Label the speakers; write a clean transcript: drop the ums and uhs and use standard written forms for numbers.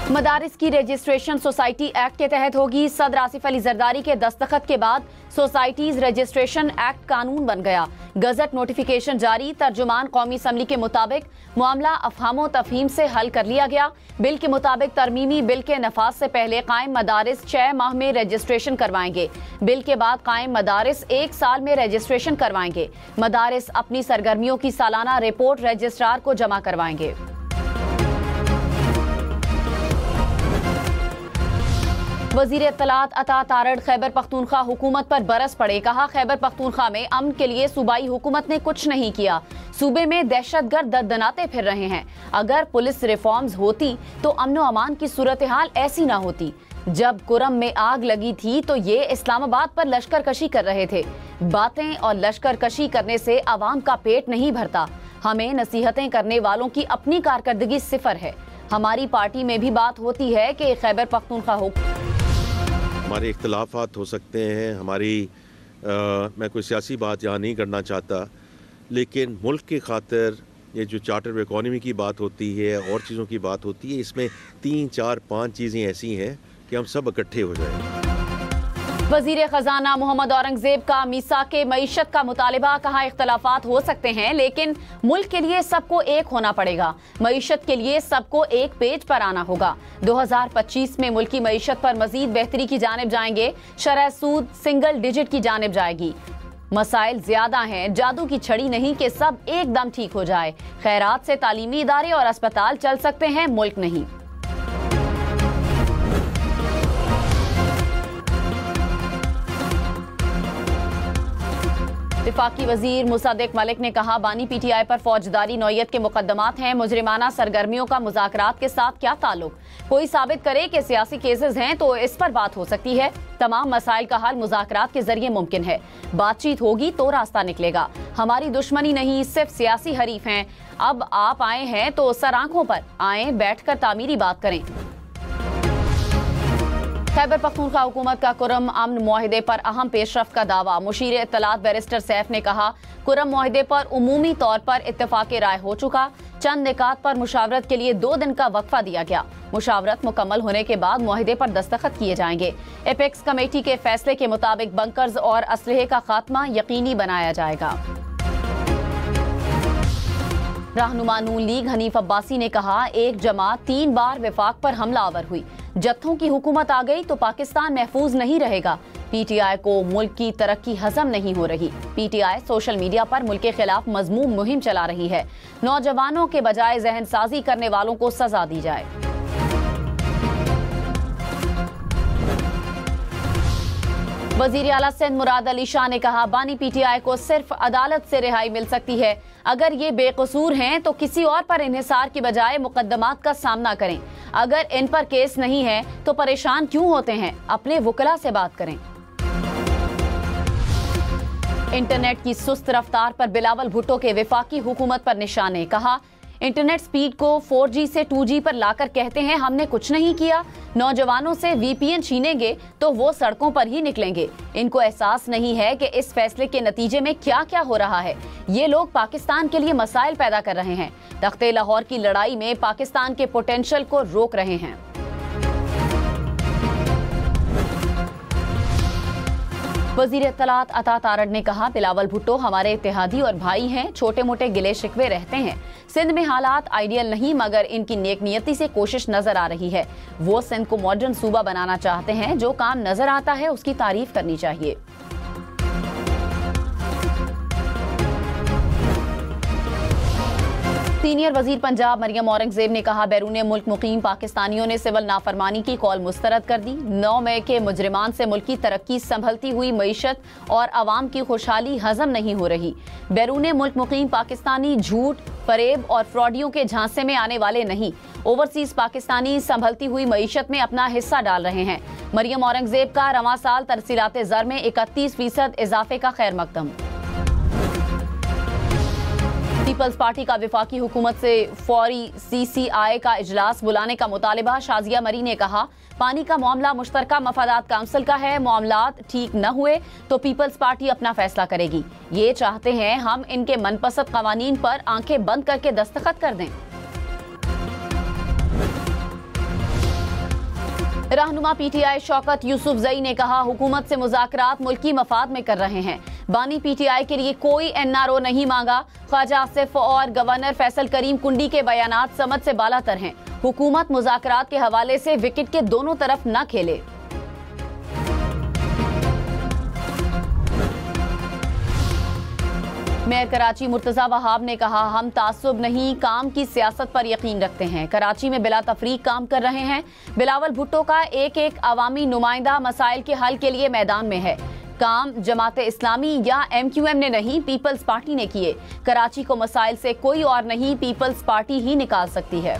Speaker 1: मदारिस की registration society act के तहत होगी। सदर आसिफ अली जरदारी के दस्तखत के बाद सोसाइटीज रजिस्ट्रेशन एक्ट कानून बन गया। गजट नोटिफिकेशन जारी। तर्जुमान कौमी असम्बली के मुताबिक मामला अफहामो तफहीम से हल कर लिया गया। बिल के मुताबिक तरमीमी बिल के नफाज से पहले कायम मदारिस 6 माह में रजिस्ट्रेशन करवाएंगे। बिल के बाद कायम मदारिस 1 साल में रजिस्ट्रेशन करवाएंगे। मदारिस अपनी सरगर्मियों की सालाना रिपोर्ट रजिस्ट्रार को जमा करवाएंगे। वजीर इत्तलात अता तारड़ खैबर पख्तूनख्वा हुकूमत पर बरस पड़े। कहा, खैबर पख्तूनख्वा में अमन के लिए सूबाई हुकूमत ने कुछ नहीं किया। सूबे में दहशतगर्द ददनाते फिर रहे हैं। अगर पुलिस रिफॉर्म्स होती तो अमन व अमान की सूरत हाल ऐसी ना होती। जब कुरम में आग लगी थी तो ये इस्लामाबाद पर लश्कर कशी कर रहे थे। बातें और लश्कर कशी करने से अवाम का पेट नहीं भरता। हमें नसीहतें करने वालों की अपनी कारकर्दगी सिफर है। हमारी पार्टी में भी बात होती है कि खैबर पख्तूनख्वा
Speaker 2: हमारे इख्तलाफात हो सकते हैं। मैं कोई सियासी बात यहाँ नहीं करना चाहता, लेकिन मुल्क की खातिर ये जो चार्टर ऑफ इकोनॉमी की बात होती है और चीज़ों की बात होती है, इसमें 3, 4, 5 चीज़ें ऐसी हैं कि हम सब इकट्ठे हो जाएं।
Speaker 1: वजीर खजाना मोहम्मद औरंगजेब का मीसाके मईशत का मुतालिबा। कहा, इख्तलाफात हो सकते हैं लेकिन मुल्क के लिए सबको एक होना पड़ेगा। मईशत के लिए सबको एक पेज पर आना होगा। 2025 में मुल्की मईशत पर मजीद बेहतरी की जानिब जाएंगे। शरह सूद सिंगल डिजिट की जानिब जाएगी। मसाइल ज्यादा हैं, जादू की छड़ी नहीं कि सब एकदम ठीक हो जाए। खैरात से तालीमी इदारे और अस्पताल चल सकते हैं, मुल्क नहीं। वफाकी वजीर मुसद्दिक मलिक ने कहा, बानी पीटीआई पर फौजदारी नौयत के मुकदमात हैं। मुजरिमाना सरगर्मियों का मुज़ाकरात के साथ क्या ताल्लुक? कोई साबित करे कि सियासी केसेस हैं तो इस पर बात हो सकती है। तमाम मसाइल का हल मुज़ाकरात के जरिए मुमकिन है। बातचीत होगी तो रास्ता निकलेगा। हमारी दुश्मनी नहीं, सिर्फ सियासी हरीफ हैं। अब आप आए हैं तो सर आंखों पर आए, बैठकर तामीरी बात करें। खैबर पख्तूनख्वा हुकूमत का कुरम अमन मुआहिदे पर अहम पेशरफ्त का दावा। मुशीर इत्तलात बैरिस्टर सैफ ने कहा, कुरम मुआहिदे पर उमूमी तौर पर इत्तेफाक राय हो चुका। चंद निकात पर मुशावरत के लिए 2 दिन का वक्फा दिया गया। मुशावरत मुकम्मल होने के बाद मुआहिदे पर दस्तखत किए जाएंगे। एपेक्स कमेटी के फैसले के मुताबिक बंकर्स और असलहे का खात्मा यकीनी बनाया जाएगा। रहनुमा नून लीग हनीफ अब्बासी ने कहा, एक जमात 3 बार वफाक पर हमलावर हुई। जत्थों की हुकूमत आ गई तो पाकिस्तान महफूज नहीं रहेगा। पीटीआई को मुल्क की तरक्की हजम नहीं हो रही। पीटीआई सोशल मीडिया पर मुल्क के खिलाफ मजमूम मुहिम चला रही है। नौजवानों के बजाय जहन साजी करने वालों को सजा दी जाए। वजीर आला सिंध मुराद अली शाह ने कहा, बानी पीटीआई को सिर्फ अदालत से रिहाई मिल सकती है। अगर ये बेकसूर हैं तो किसी और पर इन्हिसार की बजाय मुकदमात का सामना करें। अगर इन पर केस नहीं है तो परेशान क्यों होते हैं? अपने वुकला से बात करें। इंटरनेट की सुस्त रफ्तार पर बिलावल भुट्टो के वफाकी हुकूमत पर निशाने। कहा, इंटरनेट स्पीड को 4G से 2G पर लाकर कहते हैं हमने कुछ नहीं किया। नौजवानों से VPN छीनेंगे तो वो सड़कों पर ही निकलेंगे। इनको एहसास नहीं है कि इस फैसले के नतीजे में क्या क्या हो रहा है। ये लोग पाकिस्तान के लिए मसाइल पैदा कर रहे हैं। तख्ते लाहौर की लड़ाई में पाकिस्तान के पोटेंशियल को रोक रहे हैं। वजीर इत्तलात अता तारड़ ने कहा, बिलावल भुट्टो हमारे इत्तेहादी और भाई हैं। छोटे मोटे गिले शिकवे रहते हैं। सिंध में हालात आइडियल नहीं, मगर इनकी नेक नियति से कोशिश नजर आ रही है। वो सिंध को मॉडर्न सूबा बनाना चाहते हैं। जो काम नजर आता है उसकी तारीफ करनी चाहिए। सीनियर वजीर पंजाब मरियम औरंगजेब ने कहा, बैरून मुल्क मुकीम पाकिस्तानियों ने सिविल नाफरमानी की कॉल मुस्तरद कर दी। 9 मई के मुजरिमान से मुल्क की तरक्की, संभलती हुई मईशत और आवाम की खुशहाली हजम नहीं हो रही। बैरून मुल्क मुकीम पाकिस्तानी झूठ, फरेब और फ्रॉडियों के झांसे में आने वाले नहीं। ओवरसीज पाकिस्तानी संभलती हुई मईशत में अपना हिस्सा डाल रहे हैं। मरियम औरंगजेब का रवां साल तरसीलात ज़र में 31% इजाफे का खैर मकदम। पीपल्स पार्टी का वफाकी हुकूमत से फौरी CCI का इजलास बुलाने का मुतालिबा। शाजिया मरी ने कहा, पानी का मामला मुश्तरका मफादात काउंसिल का है। मामलात ठीक न हुए तो पीपल्स पार्टी अपना फैसला करेगी। ये चाहते हैं हम इनके मनपसंद कवानीन पर आंखें बंद करके दस्तखत कर दें। रहनुमा पीटीआई शौकत यूसुफजई ने कहा, हुकूमत से मुज़ाकरात मुल्की मफाद में कर रहे हैं। बानी पीटीआई के लिए कोई एनआरओ नहीं मांगा। ख्वाजा आसिफ और गवर्नर फैसल करीम कुंडी के बयानात समझ से बालातर हैं। हुकूमत मुज़ाकरात के हवाले से विकेट के दोनों तरफ न खेले। मेयर कराची मुर्तजा वहाब ने कहा, हम तासुब नहीं काम की सियासत पर यकीन रखते हैं। कराची में बिला तफरीक काम कर रहे हैं। बिलावल भुट्टो का एक एक अवामी नुमाइंदा मसाइल के हल के लिए मैदान में है। काम जमात इस्लामी या MQM ने नहीं, पीपल्स पार्टी ने किए। कराची को मसाइल से कोई और नहीं, पीपल्स पार्टी ही निकाल सकती है।